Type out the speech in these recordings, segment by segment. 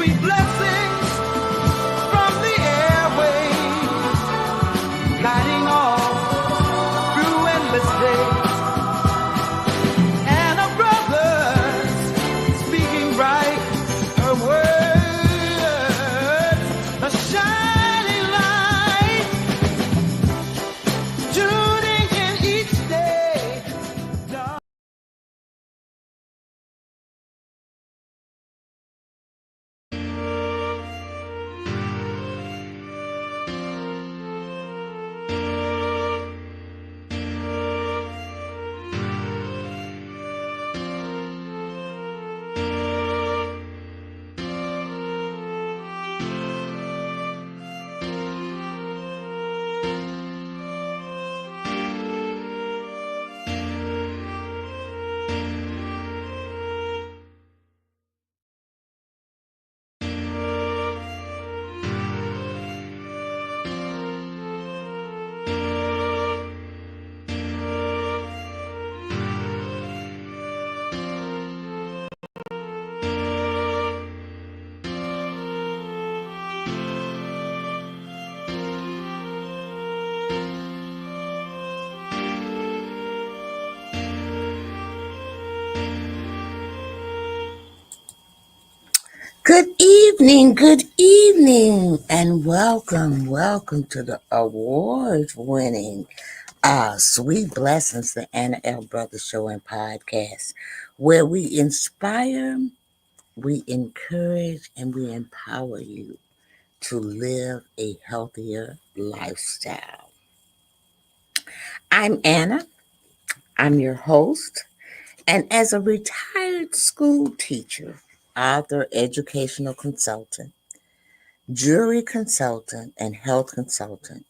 sweet blessings from the airwaves, guiding all through endless days. And a brother's speaking bright, her words a shining light, tuning in each day. Good evening, and welcome to the award-winning Sweet Blessings, the Anna L. Brothers Show and Podcast, where we inspire, we encourage, and we empower you to live a healthier lifestyle. I'm Anna, I'm your host, and as a retired school teacher, author, educational consultant, jury consultant, and health consultant,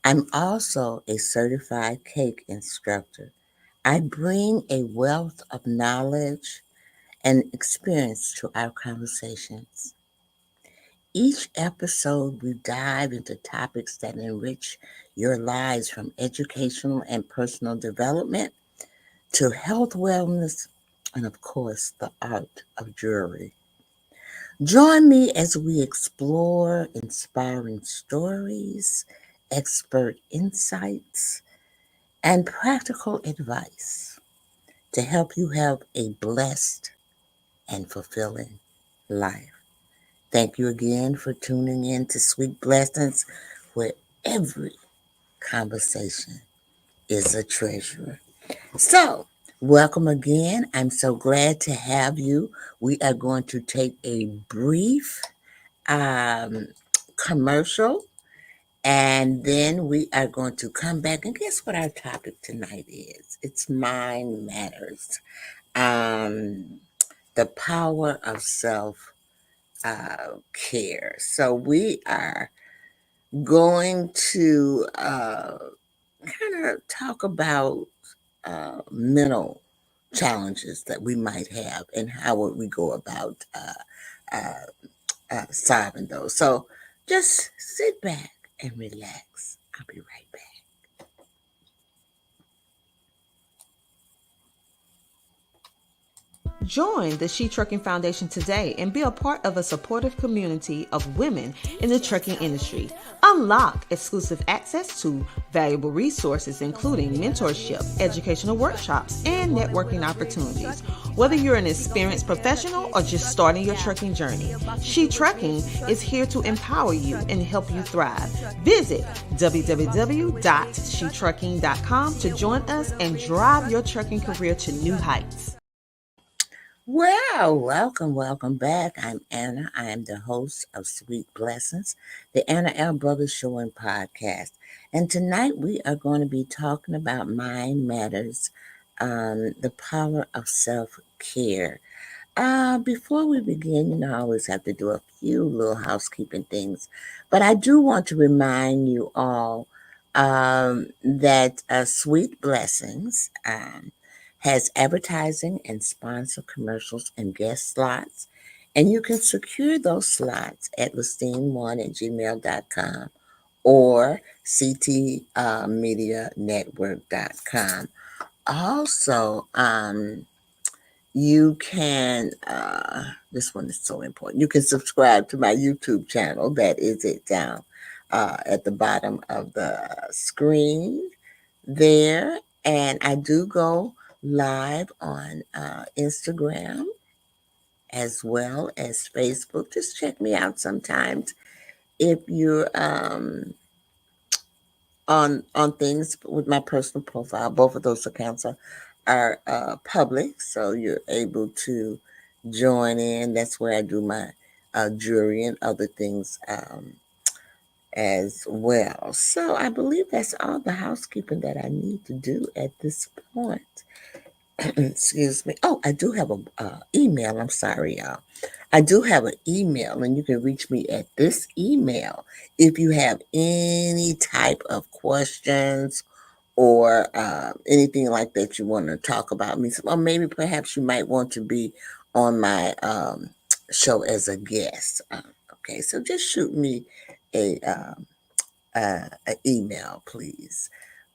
I'm also a certified cake instructor. I bring a wealth of knowledge and experience to our conversations. Each episode, we dive into topics that enrich your lives, from educational and personal development to health, wellness, and of course, the art of jewelry. Join me as we explore inspiring stories, expert insights, and practical advice to help you have a blessed and fulfilling life. Thank you again for tuning in to Sweet Blessings, where every conversation is a treasure. So, welcome again. I'm so glad to have you. We are going to take a brief commercial, and then we are going to come back. And guess what our topic tonight is? It's Mind Matters. The power of self care. So we are going to kind of talk about mental challenges that we might have and how would we go about solving those. So just sit back and relax. I'll be right back. Join the She Trucking Foundation today and be a part of a supportive community of women in the trucking industry. Unlock exclusive access to valuable resources, including mentorship, educational workshops, and networking opportunities. Whether you're an experienced professional or just starting your trucking journey, She Trucking is here to empower you and help you thrive. Visit www.shetrucking.com to join us and drive your trucking career to new heights. Well, welcome back. I'm Anna. I am the host of Sweet Blessings, the Anna L. Brothers Show and Podcast. And tonight we are going to be talking about Mind Matters, the power of self-care. Before we begin, I always have to do a few little housekeeping things, but I do want to remind you all that Sweet Blessings has advertising and sponsor commercials and guest slots. And you can secure those slots at listine1@gmail.com or ctmedianetwork.com. Also, you can, this one is so important. You can subscribe to my YouTube channel. That is it down at the bottom of the screen there. And I do go live on Instagram as well as Facebook. Just check me out sometimes if you're on things with my personal profile. Both of those accounts are public, so you're able to join in. That's where I do my jewelry and other things as well. So I believe that's all the housekeeping that I need to do at this point. Excuse me. Oh, I do have a email. I'm sorry, y'all. I do have an email, and you can reach me at this email if you have any type of questions or anything like that you want to talk about me. Or maybe perhaps you might want to be on my show as a guest. Okay, so just shoot me a email, please.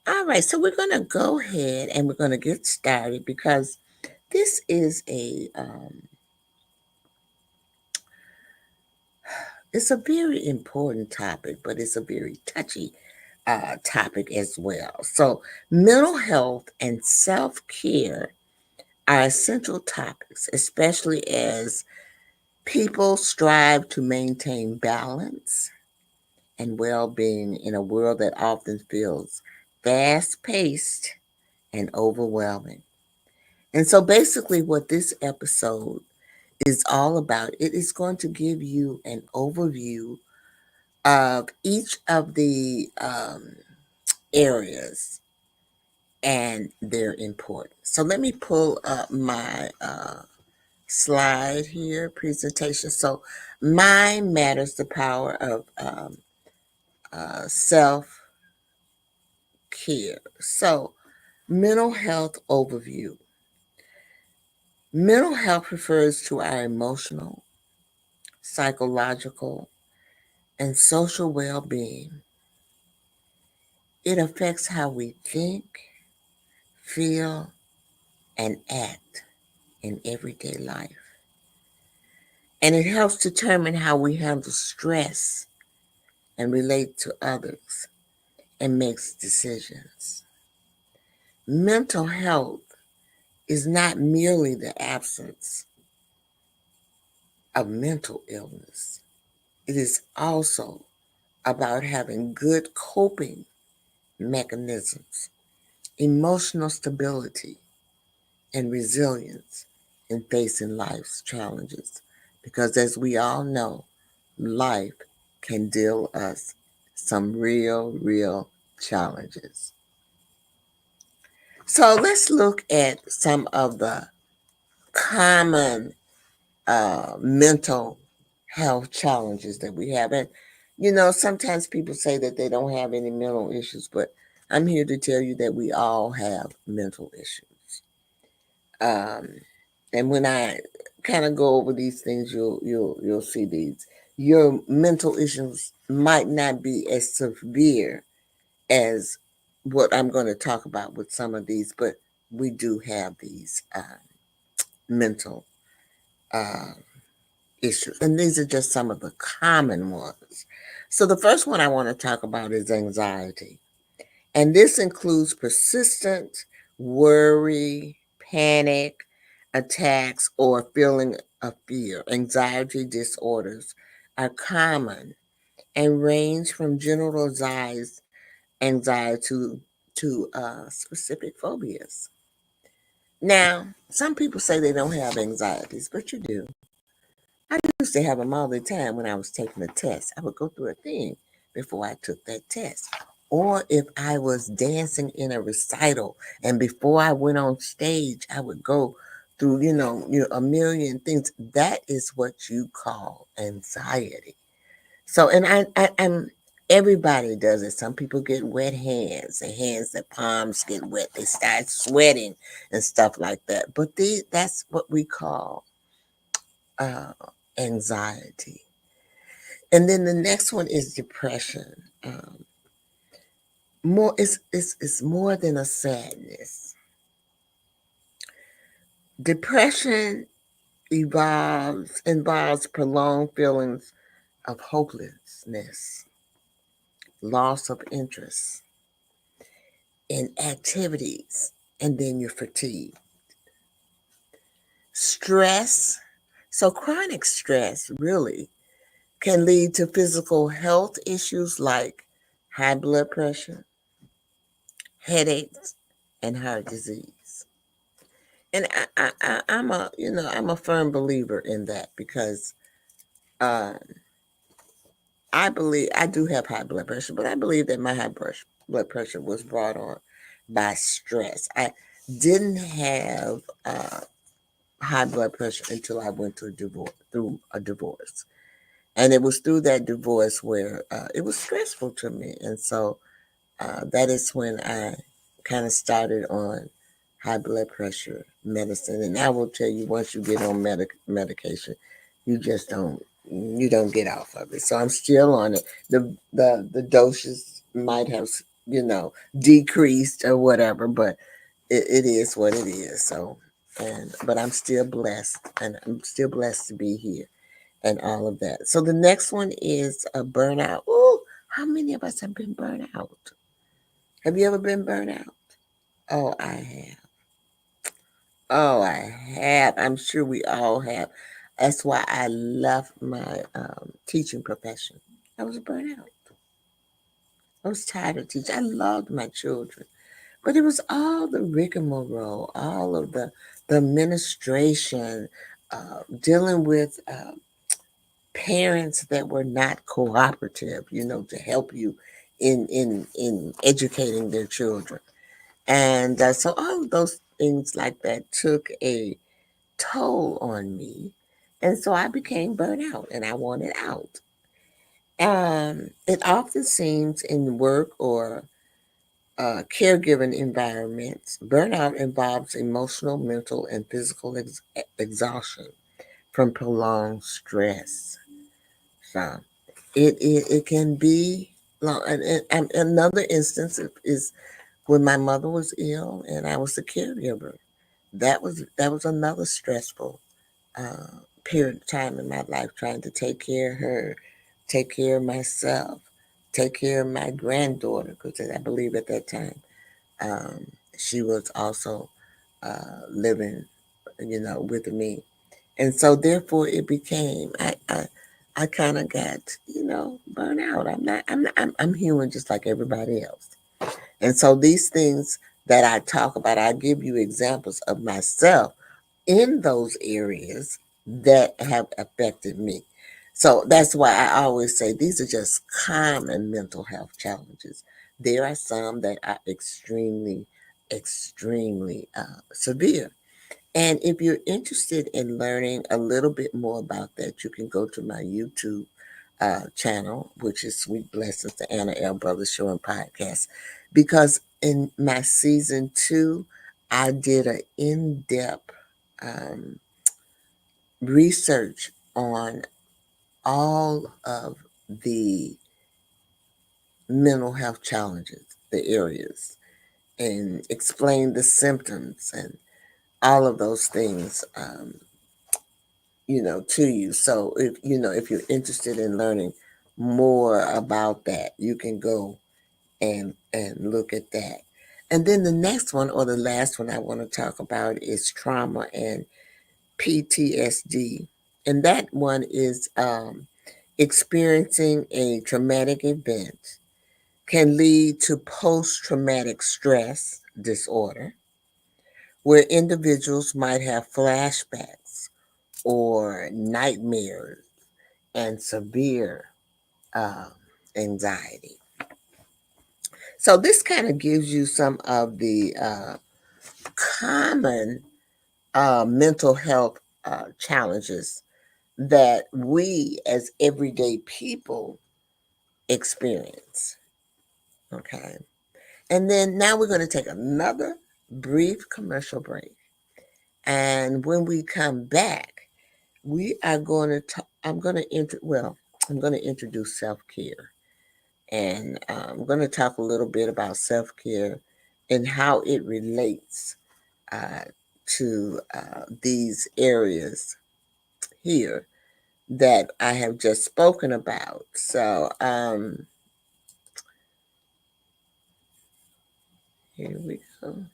All right, so we're going to go ahead and we're going to get started because this is it's a very important topic, but it's a very touchy topic as well. So, mental health and self care are essential topics, especially as people strive to maintain balance and well being in a world that often feels fast paced and overwhelming. And so, basically, what this episode is all about, it is going to give you an overview of each of the areas and their importance. So let me pull up my slide here, presentation. So mind matters, the power of self-care. So mental health overview. Mental health refers to our emotional, psychological, and social well-being. It affects how we think, feel, and act in everyday life. And it helps determine how we handle stress and relate to others and makes decisions. Mental health is not merely the absence of mental illness. It is also about having good coping mechanisms, emotional stability, and resilience in facing life's challenges. Because as we all know, life can deal us some real challenges. So let's look at some of the common mental health challenges that we have. And, sometimes people say that they don't have any mental issues, but I'm here to tell you that we all have mental issues. And when I kind of go over these things, you'll see these. Your mental issues might not be as severe as what I'm going to talk about with some of these, but we do have these mental issues, and these are just some of the common ones. So the first one I want to talk about is anxiety, and this includes persistent worry, panic, attacks, or feeling of fear. Anxiety disorders are common and range from generalized anxiety to specific phobias. Now, some people say they don't have anxieties, but you do. I used to have them all the time when I was taking a test. I would go through a thing before I took that test. Or if I was dancing in a recital and before I went on stage, I would go through, a million things. That is what you call anxiety. So, and I'm everybody does it. Some people get wet hands, their palms get wet, they start sweating and stuff like that. But that's what we call anxiety. And then the next one is depression. It's more than a sadness. Depression involves prolonged feelings of hopelessness, loss of interest in activities, and then you're fatigued. Stress. So chronic stress really can lead to physical health issues like high blood pressure, headaches, and heart disease. And I'm a firm believer in that because um, I believe I do have high blood pressure, but I believe that my blood pressure was brought on by stress. I didn't have high blood pressure until I went through a divorce, and it was through that divorce where it was stressful to me, and so that is when I kind of started on high blood pressure medicine. And I will tell you, once you get on medication, you just don't get off of it. So I'm still on it. The doses might have decreased or whatever, but it is what it is. So but I'm still blessed, and I'm still blessed to be here and all of that. So the next one is a burnout. Ooh, how many of us have been burnt out? Have you ever been burnt out? Oh, I have. Oh, I have. I'm sure we all have. That's why I left my teaching profession. I was burnt out. I was tired of teaching. I loved my children, but it was all the rigmarole, all of the administration, dealing with parents that were not cooperative. To help you in educating their children. And so all of those things like that took a toll on me. And so I became burnt out and I wanted out. It often seems in work or caregiving environments, burnout involves emotional, mental, and physical exhaustion from prolonged stress. So it can be long. And another instance is when my mother was ill and I was the caregiver. That was another stressful period of time in my life, trying to take care of her, take care of myself, take care of my granddaughter, because I believe at that time she was also living, with me, and so therefore it became I kind of got burnt out. I'm human just like everybody else. And so these things that I talk about, I give you examples of myself in those areas that have affected me. So that's why I always say these are just common mental health challenges. There are some that are extremely, extremely severe. And if you're interested in learning a little bit more about that, you can go to my YouTube channel, which is Sweet Blessings, the Anna L. Brothers Show and Podcast. Because in my season 2, I did an in depth um, research on all of the mental health challenges, the areas, and explain the symptoms and all of those things. To you. So if you're interested in learning more about that, you can go and look at that. And then the next one, or the last one I want to talk about, is trauma and PTSD. And that one is experiencing a traumatic event can lead to post traumatic stress disorder, where individuals might have flashbacks or nightmares and severe uh, anxiety. So, this kind of gives you some of the common mental health challenges that we as everyday people experience. Okay. And then now we're going to take another brief commercial break. And when we come back, we are going to talk, I'm going to introduce self-care. And I'm going to talk a little bit about self-care and how it relates uh, to these areas here that I have just spoken about. So here we go.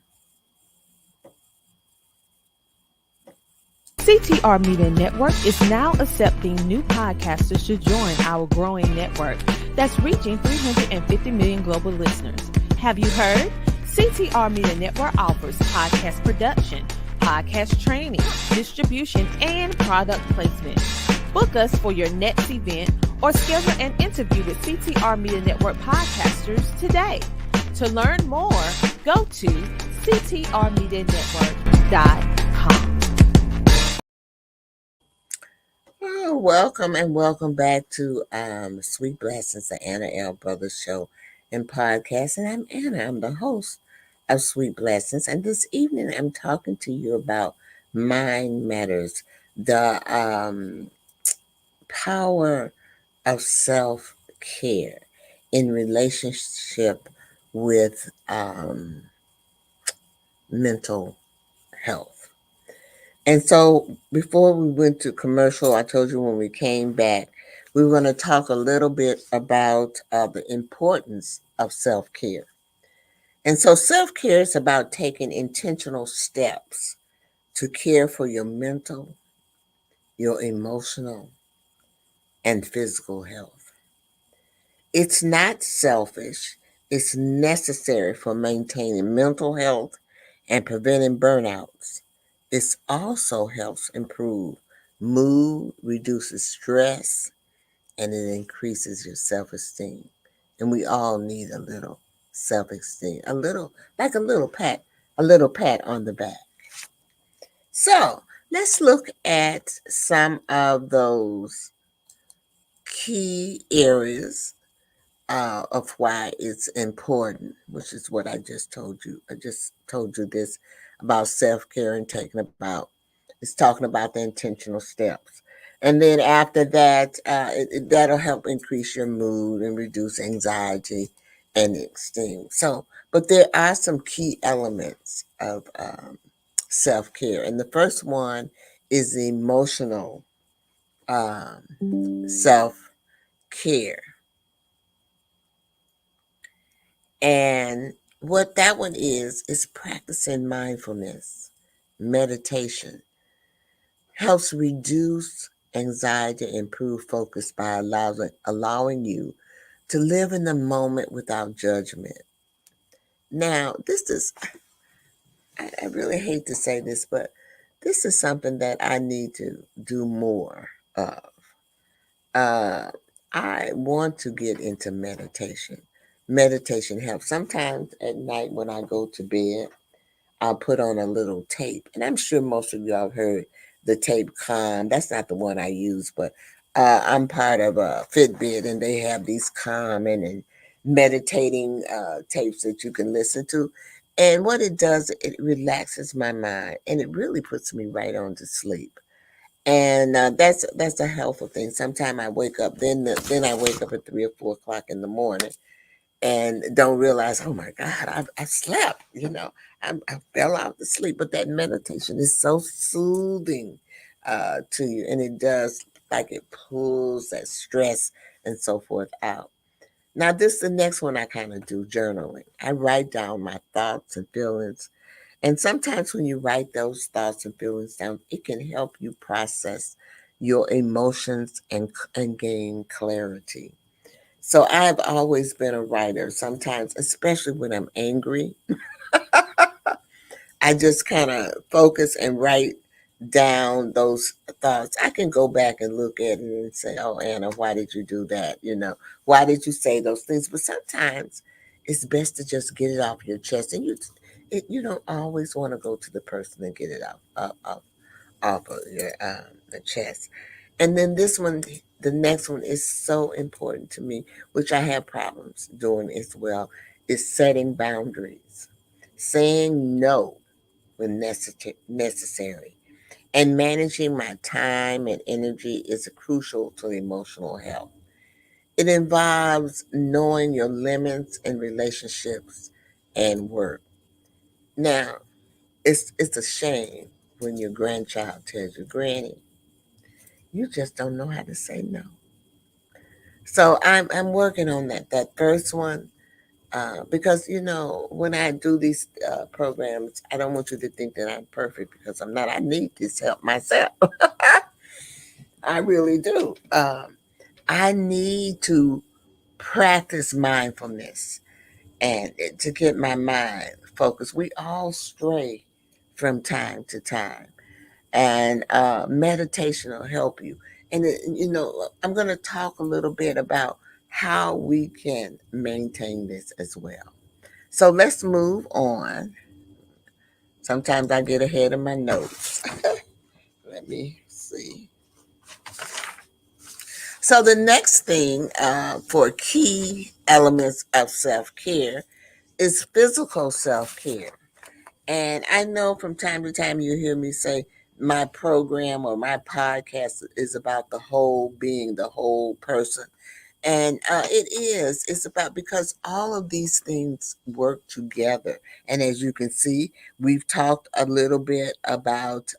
CTR Media Network is now accepting new podcasters to join our growing network that's reaching 350 million global listeners. Have you heard? CTR Media Network offers podcast production, podcast training, distribution, and product placement. Book us for your next event or schedule an interview with CTR Media Network podcasters today. To learn more, go to ctrmedianetwork.com. Oh, welcome and welcome back to Sweet Blessings, the Anna L. Brothers Show and Podcast. And I'm Anna, I'm the host of Sweet Blessings. And this evening I'm talking to you about Mind Matters, the power of self-care in relationship with mental health. And so before we went to commercial, I told you when we came back, we were going to talk a little bit about the importance of self-care. And so self-care is about taking intentional steps to care for your mental, your emotional, and physical health. It's not selfish. It's necessary for maintaining mental health and preventing burnouts. This also helps improve mood, reduces stress, and it increases your self-esteem. And we all need a little self-esteem, a little pat on the back. So let's look at some of those key areas of why it's important, which is what I just told you. I just told you this about self-care and it's talking about the intentional steps. And then after that, that'll help increase your mood and reduce anxiety and esteem. So, but there are some key elements of self-care. And the first one is the emotional self-care. And what that one is practicing mindfulness, meditation. Helps reduce anxiety and improve focus by allowing you to live in the moment without judgment. Now, this is, I really hate to say this, but this is something that I need to do more of. I want to get into meditation. Meditation helps. Sometimes at night when I go to bed, I'll put on a little tape. And I'm sure most of y'all have heard the tape Calm. That's not the one I use, but I'm part of a Fitbit and they have these calming and meditating tapes that you can listen to. And what it does, it relaxes my mind and it really puts me right on to sleep. And that's a helpful thing. Sometimes I wake up, then I wake up at 3 or 4 o'clock in the morning and don't realize, oh my God, I slept, I fell out to sleep. But that meditation is so soothing to you. And it does, like it pulls that stress and so forth out. Now, this is the next one I kind of do, journaling. I write down my thoughts and feelings. And sometimes when you write those thoughts and feelings down, it can help you process your emotions and gain clarity. So I've always been a writer. Sometimes, especially when I'm angry, I just kind of focus and write down those thoughts. I can go back and look at it and say, "Oh, Anna, why did you do that? Why did you say those things?" But sometimes it's best to just get it off your chest, and you don't always want to go to the person and get it off of your the chest. And then this one, the next one is so important to me, which I have problems doing as well, is setting boundaries, saying no when necessary, and managing my time and energy is crucial to emotional health. It involves knowing your limits in relationships and work. Now, it's a shame when your grandchild tells you, Granny, you just don't know how to say no. So I'm working on that first one, because when I do these programs, I don't want you to think that I'm perfect, because I'm not. I need this help myself. I really do. I need to practice mindfulness and to get my mind focused. We all stray from time to time, and meditation will help you. And I'm going to talk a little bit about how we can maintain this as well. So let's move on. Sometimes I get ahead of my notes. Let me see. So the next thing, for key elements of self-care, is physical self-care. And I know from time to time you hear me say my program or my podcast is about the whole being, the whole person. And it is. It's about, because all of these things work together. And as you can see, we've talked a little bit about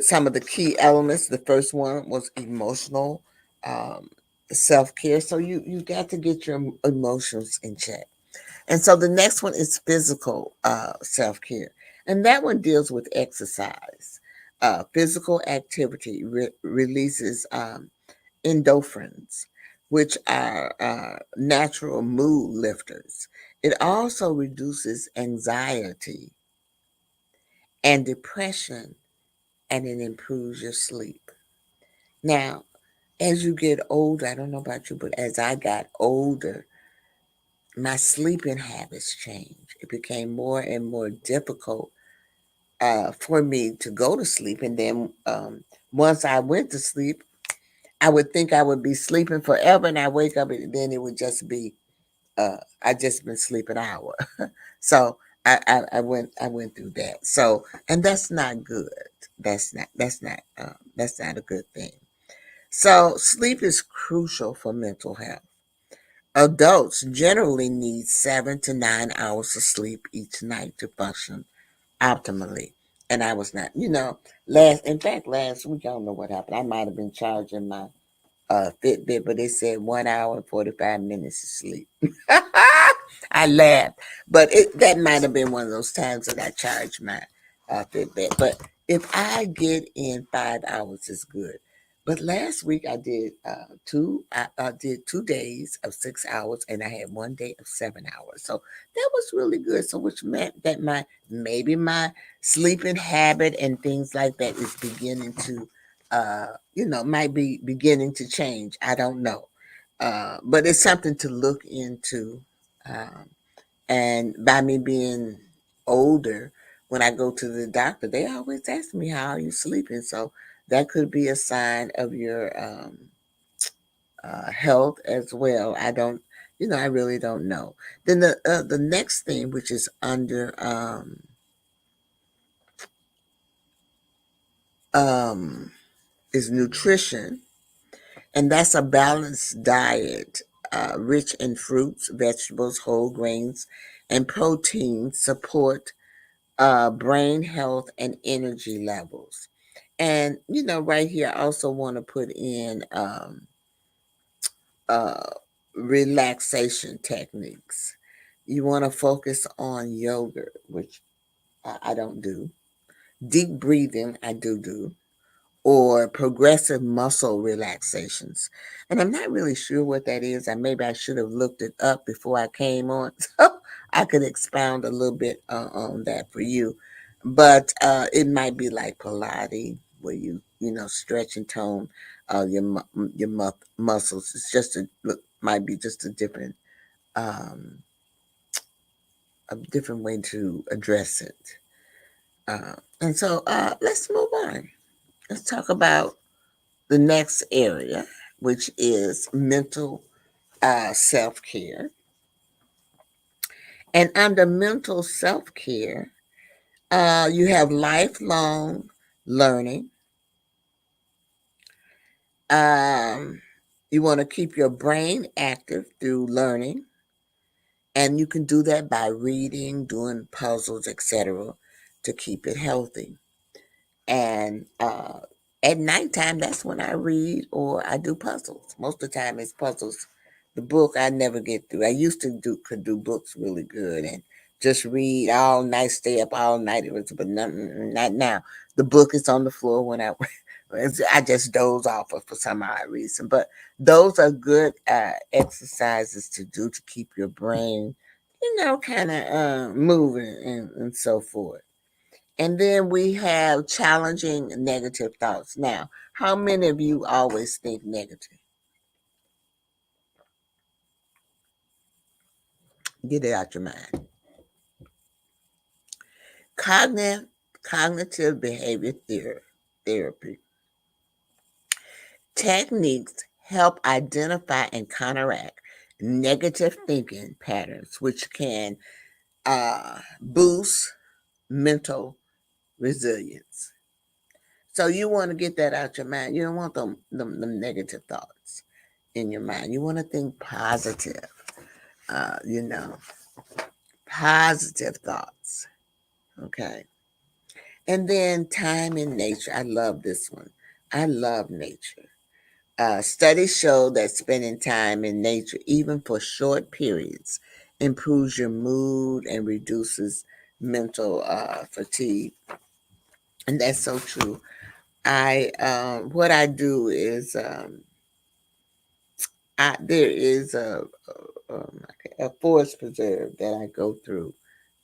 some of the key elements. The first one was emotional um, self care. So you got to get your emotions in check. And so the next one is physical self care, and that one deals with exercise. Physical activity releases endorphins, which are natural mood lifters. It also reduces anxiety and depression, and it improves your sleep. Now, as you get older, I don't know about you, but as I got older, my sleeping habits changed. It became more and more difficult for me to go to sleep. And then once I went to sleep, I would think I would be sleeping forever, and I wake up, and then it would just be I just been sleeping an hour. So I went through that. So, and that's not good. That's not a good thing. So sleep is crucial for mental health. Adults generally need 7 to 9 hours of sleep each night to function optimally. And I was not, last week, I don't know what happened. I might have been charging my Fitbit, but it said 1 hour and 45 minutes of sleep. I laughed, but that might have been one of those times that I charged my Fitbit. But if I get in 5 hours, it's good. But last week I did two. I did 2 days of 6 hours, and I had one day of 7 hours. So that was really good. So which meant that maybe my sleeping habit and things like that is beginning to, might be beginning to change. I don't know, but it's something to look into. Um, and by me being older, when I go to the doctor, they always ask me, "How are you sleeping?" So that could be a sign of your health as well. I really don't know. Then the next thing, which is under um, is nutrition, and that's a balanced diet, rich in fruits, vegetables, whole grains, and proteins, support brain health and energy levels. And right here, I also want to put in uh, relaxation techniques. You want to focus on yoga, which I don't do. Deep breathing, I do, or progressive muscle relaxations. And I'm not really sure what that is. Maybe I should have looked it up before I came on, so I could expound a little bit on that for you. But it might be like Pilates, where you stretch and tone your muscles. It's just might be just um, a different way to address it. And so let's move on. Let's talk about the next area, which is mental self care. And under mental self care, you have lifelong learning. Um, you want to keep your brain active through learning. And you can do that by reading, doing puzzles, etc., to keep it healthy. And at nighttime, that's when I read or I do puzzles. Most of the time, it's puzzles. The book I never get through. I used to could do books really good and just read all night, stay up all night. It was, but not now. The book is on the floor when I just doze off for some odd reason. But those are good exercises to do to keep your brain, kind of moving and so forth. And then we have challenging negative thoughts. Now, how many of you always think negative? Get it out your mind. Cognitive, cognitive behavior therapy techniques help identify and counteract negative thinking patterns, which can boost mental resilience. So you want to get that out your mind. You don't want them negative thoughts in your mind. You want to think positive. uh, you know, positive thoughts. Okay. And then time in nature. I love this one. I love nature. Studies show that spending time in nature, even for short periods, improves your mood and reduces mental fatigue. And that's so true. I what I do is there is a forest preserve that I go through,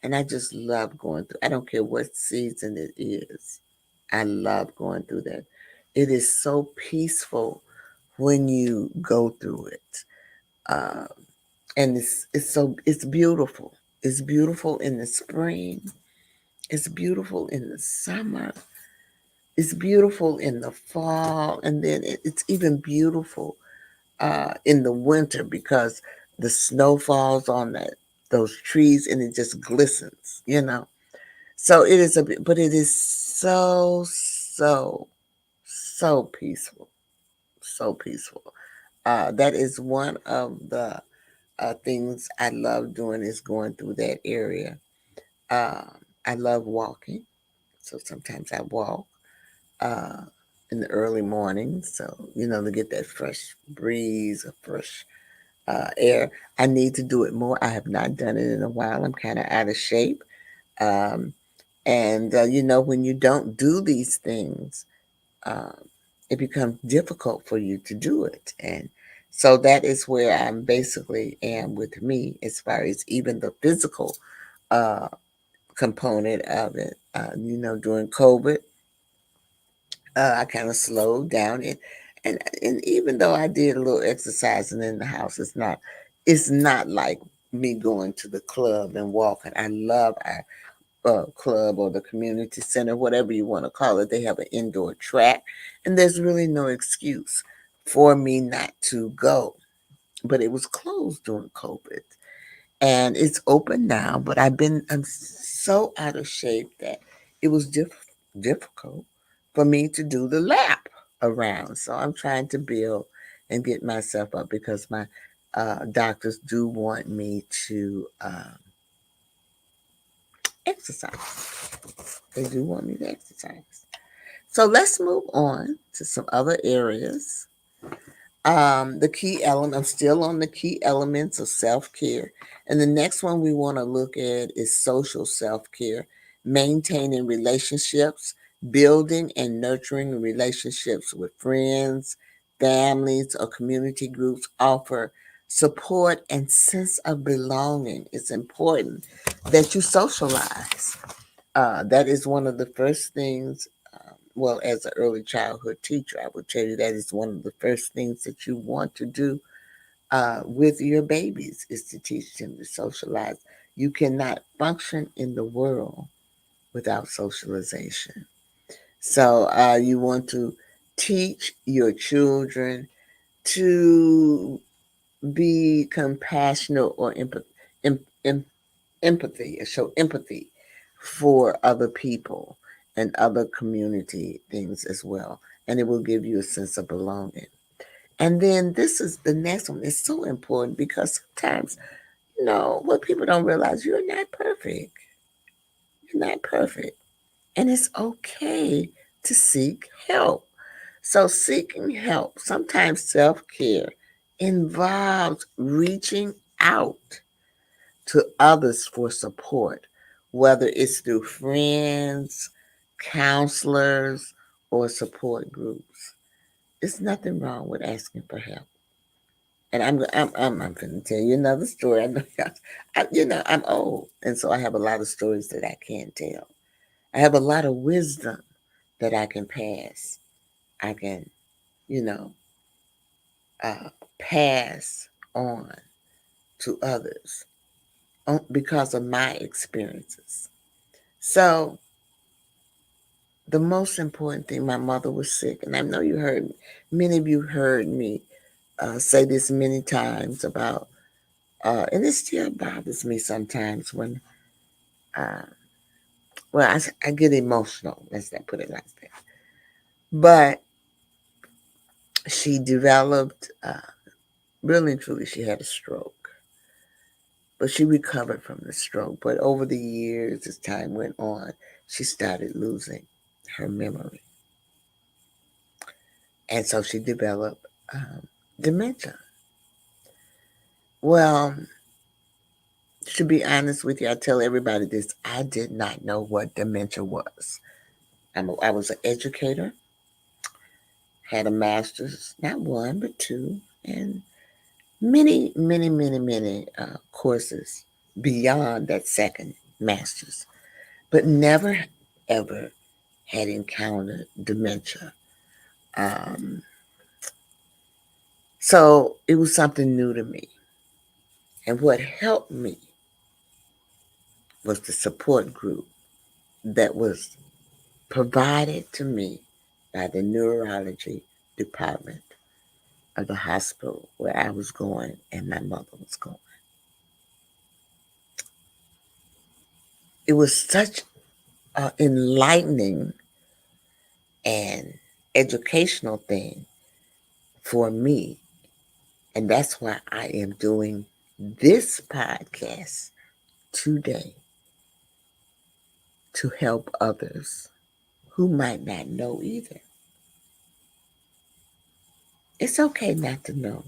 and I just love going through. I don't care what season it is. I love going through that. It is so peaceful when you go through it, uh, and it's beautiful. It's beautiful in the spring. It's beautiful in the summer. It's beautiful in the fall, and then it's even beautiful in the winter because the snow falls on those trees and it just glistens. So it is but it is so peaceful, so peaceful. That is one of the things I love doing is going through that area. I love walking, so sometimes I walk uh, in the early mornings, so to get that fresh breeze, a fresh air. I need to do it more. I have not done it in a while. I'm kind of out of shape. Um, and, when you don't do these things, um, it becomes difficult for you to do it. And so that is where I'm basically am with me as far as even the physical uh, component of it. During COVID, I kind of slowed down and even though I did a little exercising in the house, it's not like me going to the club and walking. I love our club or the community center, whatever you want to call it. They have an indoor track, and there's really no excuse for me not to go. But it was closed during COVID, and it's open now. But I'm so out of shape that it was difficult for me to do the lap around. So I'm trying to build and get myself up because my doctors do want me to exercise. They do want me to exercise. So let's move on to some other areas. The key element, I'm still on the key elements of self care. And the next one we want to look at is social self care, maintaining relationships, building and nurturing relationships with friends, families, or community groups offer support and sense of belonging. It's important that you socialize. That is one of the first things. Well, as an early childhood teacher, I would tell you that is one of the first things that you want to do with your babies is to teach them to socialize. You cannot function in the world without socialization. So you want to teach your children to be compassionate or empathy, show empathy for other people and other community things as well. And it will give you a sense of belonging. And then this is the next one. It's so important because sometimes No, what people don't realize, you're not perfect. You're not perfect. And it's okay to seek help. So, seeking help, sometimes self care involves reaching out to others for support, whether it's through friends, counselors, or support groups. There's nothing wrong with asking for help. And I'm going to tell you another story. I know, I'm old, and so I have a lot of stories that I can't tell. I have a lot of wisdom that I can pass. I can, you know, uh, pass on to others because of my experiences. So the most important thing, my mother was sick, and I know you heard, many of you heard me say this many times about, and it still bothers me sometimes when, uh, well, I get emotional. Let's not put it like that. But she developed, really and truly, she had a stroke. But she recovered from the stroke. But over the years, as time went on, she started losing her memory. And so she developed dementia. Well, to be honest with you, I tell everybody this, I did not know what dementia was. I was an educator, had a master's, not one, but two, and many, many, many, many courses beyond that second master's, but never, ever had encountered dementia. Um, so it was something new to me. And what helped me was the support group that was provided to me by the neurology department of the hospital where I was going and my mother was going. It was such an enlightening and educational thing for me. And that's why I am doing this podcast today, to help others who might not know either. It's okay not to know,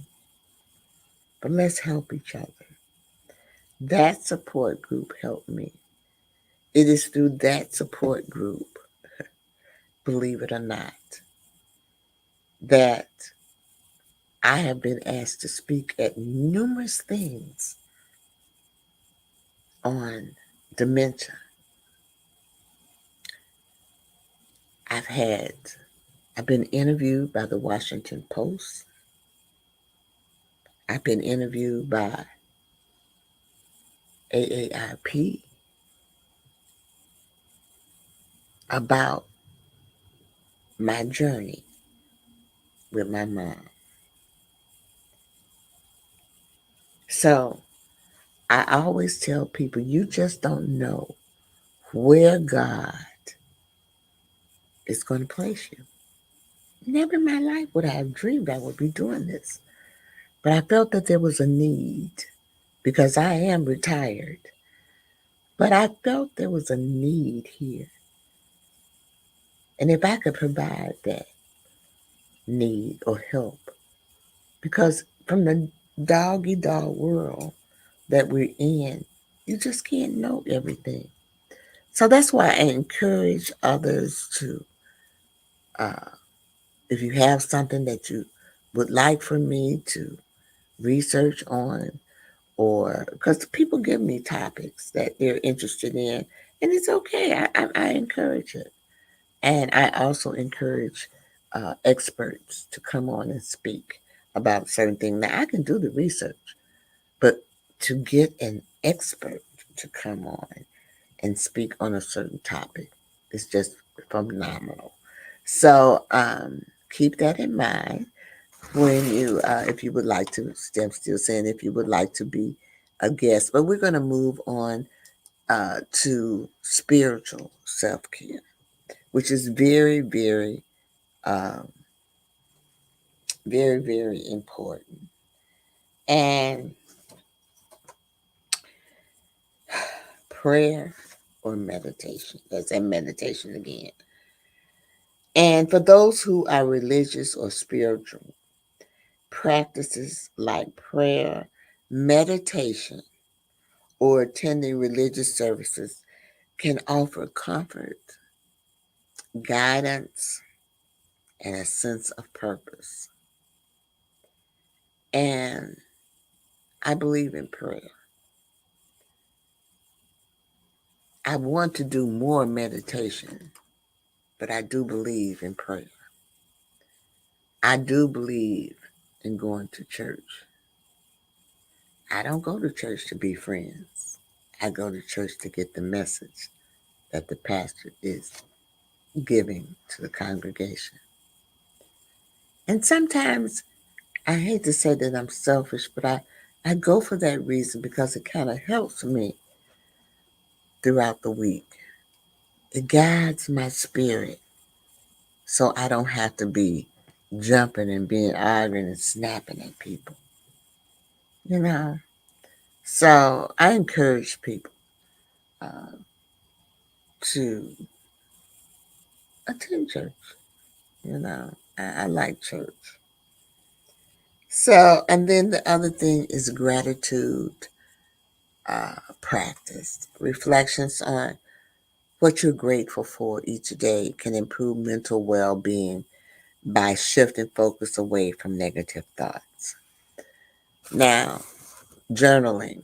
but let's help each other. That support group helped me. It is through that support group, believe it or not, that I have been asked to speak at numerous things on dementia. I've had, I've been interviewed by the Washington Post. I've been interviewed by AARP about my journey with my mom. So I always tell people, you just don't know where God is going to place you. Never in my life would I have dreamed I would be doing this. But I felt that there was a need because I am retired. But I felt there was a need here. And if I could provide that need or help, because from the doggy dog world that we're in, you just can't know everything. So that's why I encourage others to, uh, if you have something that you would like for me to research on, or because people give me topics that they're interested in, and it's okay. I encourage it. And I also encourage experts to come on and speak about certain things. Now, I can do the research, but to get an expert to come on and speak on a certain topic is just phenomenal. So keep that in mind when you, if you would like to, I'm still saying if you would like to be a guest, but we're going to move on to spiritual self care, which is very, very, um, very, very important. And prayer or meditation. That's that meditation again. And for those who are religious or spiritual, practices like prayer, meditation, or attending religious services can offer comfort, guidance, and a sense of purpose. And I believe in prayer. I want to do more meditation, but I do believe in prayer. I do believe in going to church. I don't go to church to be friends. I go to church to get the message that the pastor is giving to the congregation. And sometimes I hate to say that I'm selfish, but I go for that reason because it kind of helps me throughout the week. It guides my spirit so I don't have to be jumping and being arguing and snapping at people, you know. So I encourage people uh, to attend church, you know. I like church. So, and then the other thing is gratitude practice. Reflections on what you're grateful for each day can improve mental well being by shifting focus away from negative thoughts. Now, journaling.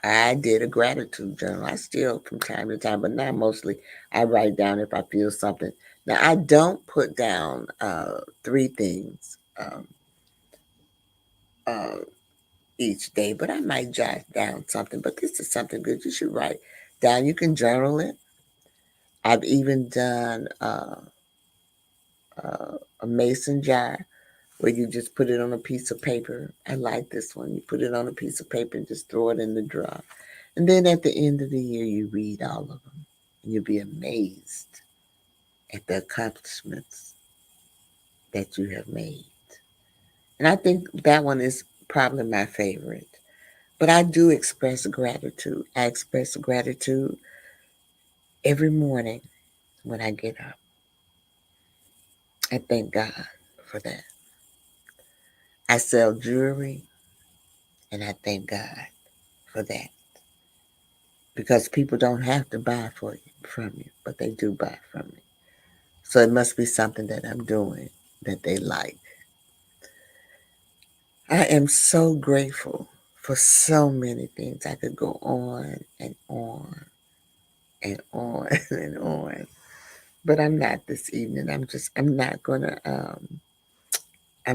I did a gratitude journal. I still, from time to time, but not mostly, I write down if I feel something. Now, I don't put down three things uh, each day, but I might jot down something. But this is something good you should write down. You can journal it. I've even done a mason jar where you just put it on a piece of paper. I like this one. You put it on a piece of paper and just throw it in the drawer. And then at the end of the year, you read all of them. And you'll be amazed at the accomplishments that you have made. And I think that one is probably my favorite. But I do express gratitude. I express gratitude every morning when I get up. I thank God for that. I sell jewelry and I thank God for that. Because people don't have to buy from you, but they do buy from me. So it must be something that I'm doing that they like. I am so grateful for so many things. I could go on and on and on and on. But I'm not this evening. I'm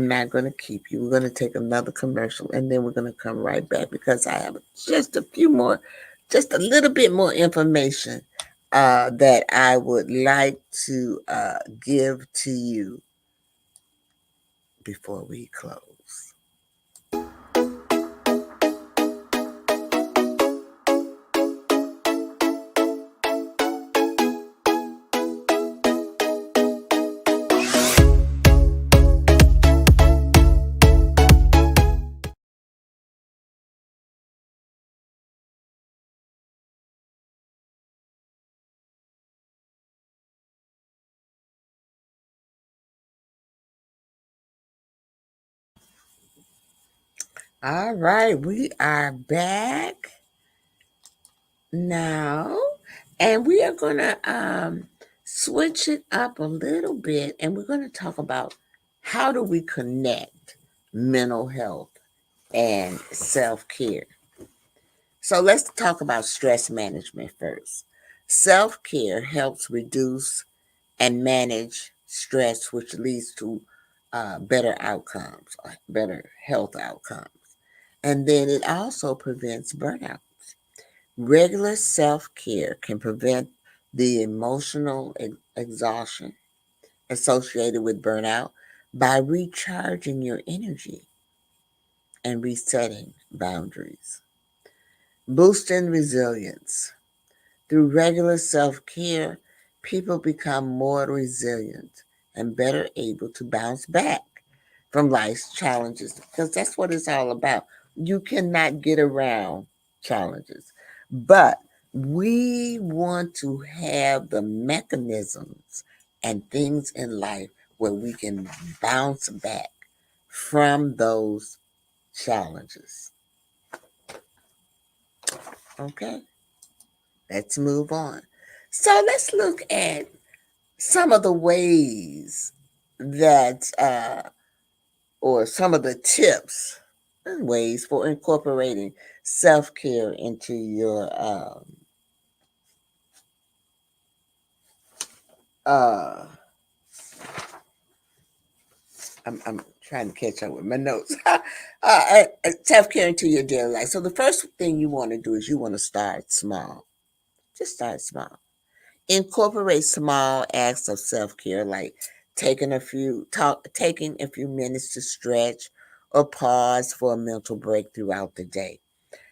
not gonna keep you. We're gonna take another commercial and then we're gonna come right back because I have just a few more, just a little bit more information that I would like to give to you before we close. All right, we are back now, and we are gonna switch it up a little bit, and we're gonna talk about how do we connect mental health and self care. So let's talk about stress management first. Self care helps reduce and manage stress, which leads to better outcomes, better health outcomes. And then it also prevents burnout. Regular self care can prevent the emotional exhaustion associated with burnout by recharging your energy and resetting boundaries. Boosting resilience. Through regular self care, people become more resilient and better able to bounce back from life's challenges because that's what it's all about. You cannot get around challenges, but we want to have the mechanisms and things in life where we can bounce back from those challenges. Okay, let's move on. So let's look at some of the ways that, or some of the tips and ways for incorporating self care into your uh, I'm trying to catch up with my notes. Self care into your daily life. So the first thing you want to do is you want to start small. Just start small. Incorporate small acts of self care, like taking a few minutes to stretch or pause for a mental break throughout the day.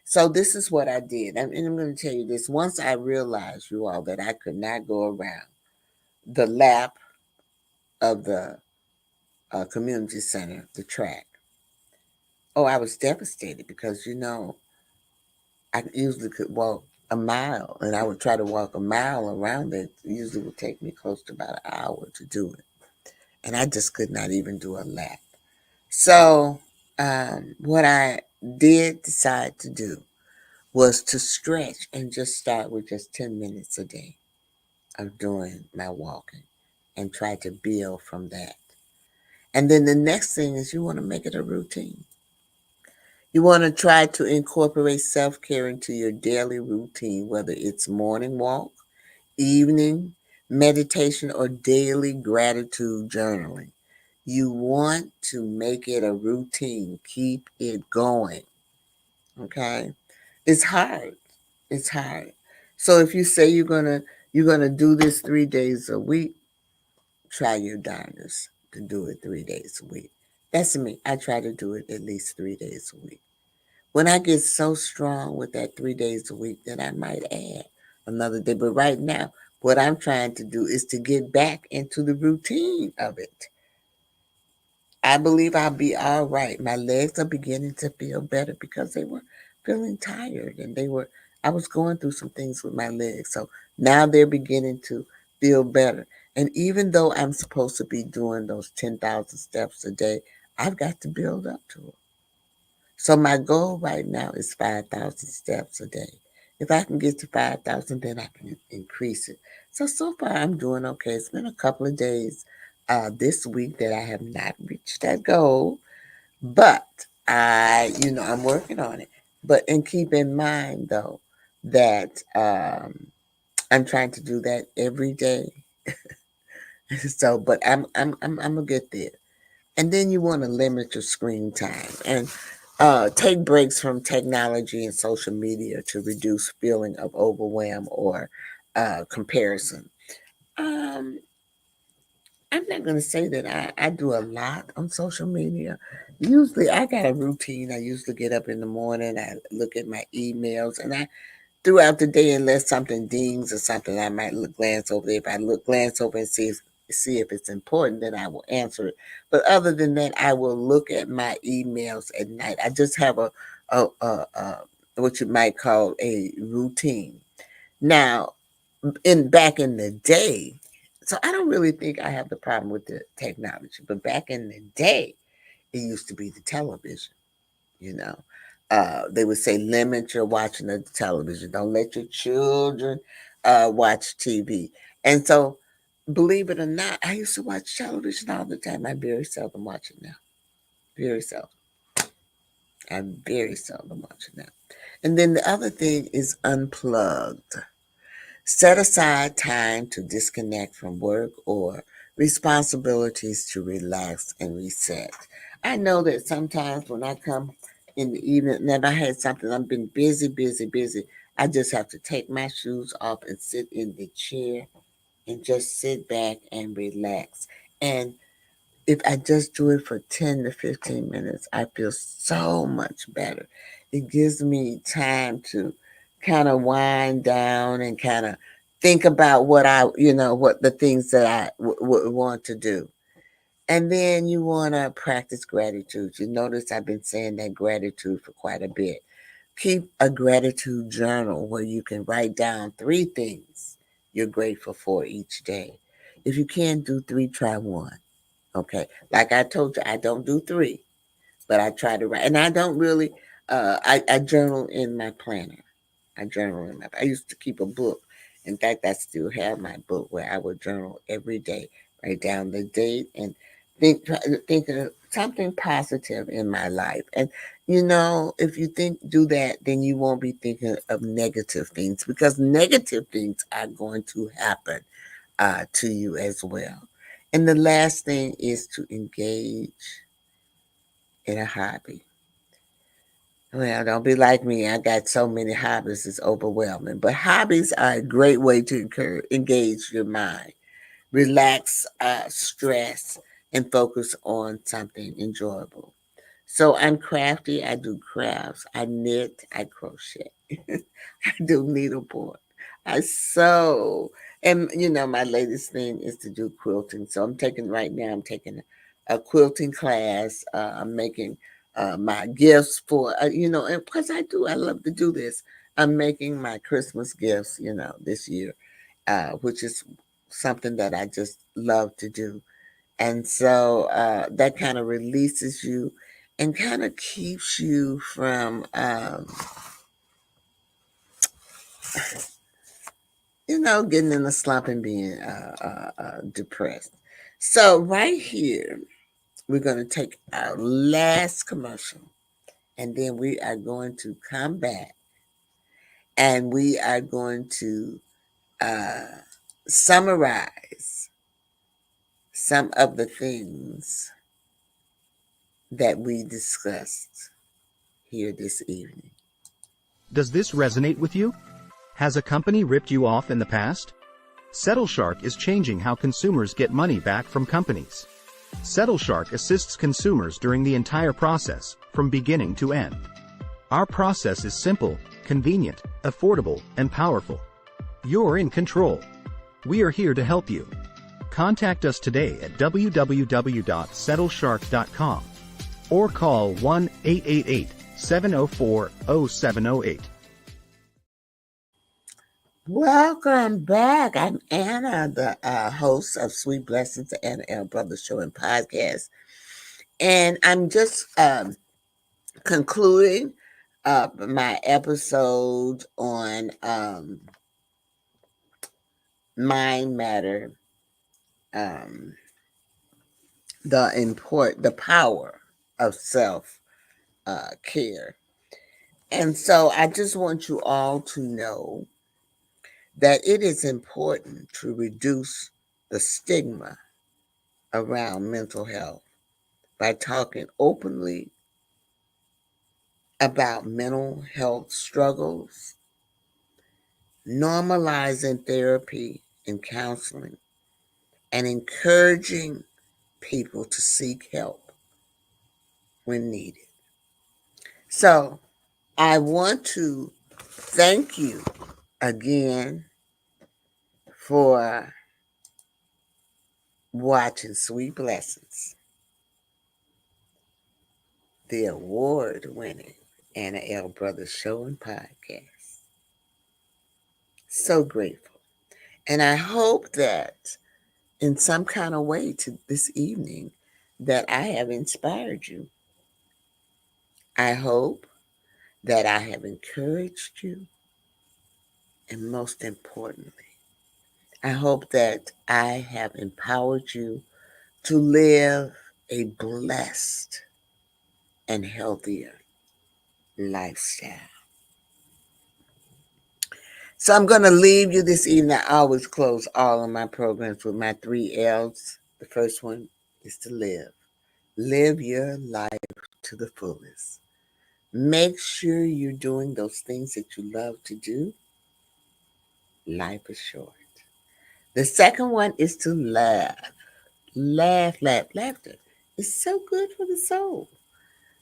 So this is what I did, and I'm going to tell you this. Once I realized, you all, that I could not go around the lap of the community center, the track. Oh, I was devastated because I usually could walk a mile, and I would try to walk a mile around it. It usually would take me close to about an hour to do it, and I just could not even do a lap. So, what I did decide to do was to stretch and just start with just 10 minutes a day of doing my walking and try to build from that. And then the next thing is you want to make it a routine. You want to try to incorporate self care into your daily routine, whether it's morning walk, evening meditation, or daily gratitude journaling. You want to make it a routine, keep it going. Okay? It's hard. It's hard. So if you say you're gonna do this 3 days a week, try your darndest to do it 3 days a week. That's me. I try to do it at least 3 days a week. When I get so strong with that 3 days a week, then I might add another day. But right now, what I'm trying to do is to get back into the routine of it. I believe I'll be all right. My legs are beginning to feel better because they were feeling tired, and I was going through some things with my legs. So now they're beginning to feel better. And even though I'm supposed to be doing those 10,000 steps a day, I've got to build up to it. So my goal right now is 5,000 steps a day. If I can get to 5,000, then I can increase it. So far I'm doing okay. It's been a couple of days this week that I have not reached that goal, but I'm working on it. But and keep in mind though that I'm trying to do that every day. So, but I'm gonna get there. And then you want to limit your screen time and take breaks from technology and social media to reduce feeling of overwhelm or comparison. Um, I'm not going to say that I do a lot on social media. Usually, I got a routine. I usually get up in the morning, I look at my emails, and I throughout the day, unless something dings or something, I might glance over there. If I glance over and see if it's important, then I will answer it. But other than that, I will look at my emails at night. I just have a what you might call a routine. Now, in back in the day, so I don't really think I have the problem with the technology, but back in the day, it used to be the television. You know, they would say limit your watching of the television. Don't let your children watch TV. And so, believe it or not, I used to watch television all the time. I very seldom watch it now. Very seldom. I very seldom watch it now. And then the other thing is unplugged. Set aside time to disconnect from work or responsibilities to relax and reset. I know that sometimes when I come in the evening, and I had something, I've been busy, busy, busy. I just have to take my shoes off and sit in the chair and just sit back and relax. And if I just do it for 10 to 15 minutes, I feel so much better. It gives me time to kind of wind down and kind of think about what the things that I would want to do. And then you want to practice gratitude. You notice I've been saying that gratitude for quite a bit. Keep a gratitude journal where you can write down 3 things you're grateful for each day. If you can't do 3, try 1. Okay. Like I told you, I don't do 3, but I try to write. And I don't really, I journal in my planner. I used to keep a book. In fact, I still have my book where I would journal every day, write down the date and think of something positive in my life. And if you do that, then you won't be thinking of negative things because negative things are going to happen to you as well. And the last thing is to engage in a hobby. Well, don't be like me. I got so many hobbies, it's overwhelming. But hobbies are a great way to engage your mind, relax stress, and focus on something enjoyable. So I'm crafty. I do crafts. I knit. I crochet. I do needlepoint. I sew. And my latest thing is to do quilting. So I'm taking a quilting class. I'm making my gifts for, and because I love to do this. I'm making my Christmas gifts, this year, which is something that I just love to do. And so that kind of releases you and kind of keeps you from, getting in a slump and being depressed. So, right here, we're going to take our last commercial and then we are going to come back and we are going to uh, summarize some of the things that we discussed here this evening. Does this resonate with you? Has a company ripped you off in the past? SettleShark is changing how consumers get money back from companies. SettleShark assists consumers during the entire process, from beginning to end. Our process is simple, convenient, affordable, and powerful. You're in control. We are here to help you. Contact us today at www.settleshark.com or call 1-888-704-0708. Welcome back. I'm Anna, the host of Sweet Blessings, the Anna L. Brothers Show and Podcast. And I'm just concluding my episode on Mind Matter, the power of self care. And so I just want you all to know that it is important to reduce the stigma around mental health by talking openly about mental health struggles, normalizing therapy and counseling, and encouraging people to seek help when needed. So I want to thank you again for watching Sweet Blessings, the award-winning Anna L. Brothers Show and Podcast. So grateful. And I hope that in some kind of way to this evening that I have inspired you. I hope that I have encouraged you. And most importantly, I hope that I have empowered you to live a blessed and healthier lifestyle. So I'm going to leave you this evening. I always close all of my programs with my 3 L's. The first one is to live. Live your life to the fullest. Make sure you're doing those things that you love to do. Life is short. The second one is to laugh. Laughter is so good for the soul.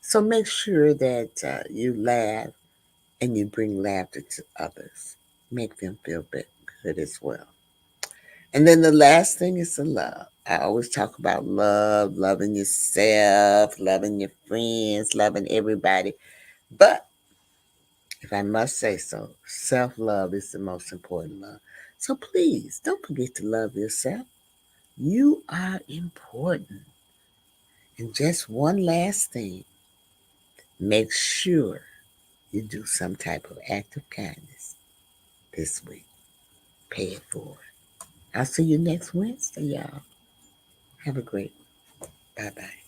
So make sure that you laugh and you bring laughter to others. Make them feel good as well. And then the last thing is to love. I always talk about love, loving yourself, loving your friends, loving everybody. But if I must say so, self love is the most important love. So please don't forget to love yourself. You are important. And just one last thing, make sure you do some type of act of kindness this week. Pay it forward. I'll see you next Wednesday, y'all. Have a great one. Bye bye.